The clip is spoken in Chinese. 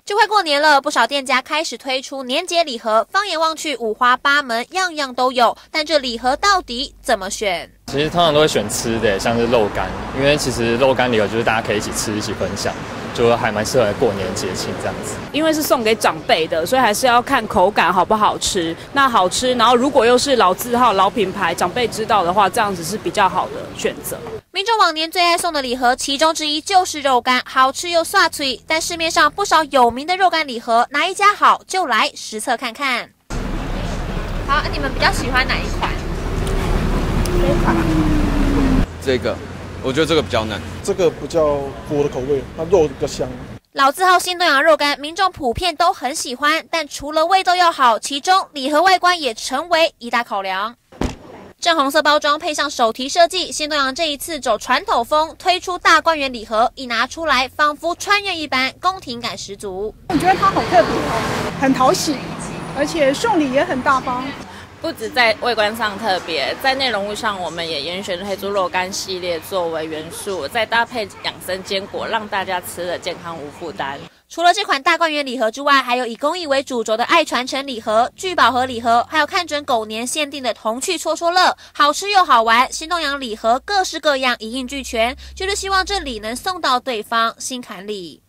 就快过年了，不少店家开始推出年节礼盒，放眼望去五花八门，样样都有。但这礼盒到底怎么选？其实通常都会选吃的，像是肉干，因为其实肉干礼盒就是大家可以一起吃、一起分享，就还蛮适合过年节庆这样子。因为是送给长辈的，所以还是要看口感好不好吃。那好吃，然后如果又是老字号、老品牌，长辈知道的话，这样子是比较好的选择。民众往年最爱送的礼盒，其中之一就是肉干，好吃又刷脆。但市面上不少有名的肉干礼盒，哪一家好就来实测看看。好，你们比较喜欢哪一款？这一款吧。这个，我觉得这个比较嫩。这个比较符我的口味，它肉比较香。老字号新东阳肉干，民众普遍都很喜欢，但除了味道要好，其中礼盒外观也成为一大考量。正红色包装配上手提设计，新东阳这一次走传统风，推出大观园礼盒，一拿出来仿佛穿越一般，宫廷感十足。我觉得它好特别哦，很讨喜，而且送礼也很大方。不止在外观上特别，在内容物上我们也严选黑猪肉干系列作为元素，再搭配养生坚果，让大家吃的健康无负担。除了这款大观园礼盒之外，还有以公益为主轴的爱传承礼盒、聚宝盒礼盒，还有看准狗年限定的童趣戳戳乐，好吃又好玩。新东阳礼盒各式各样，一应俱全，就是希望这礼能送到对方心坎里。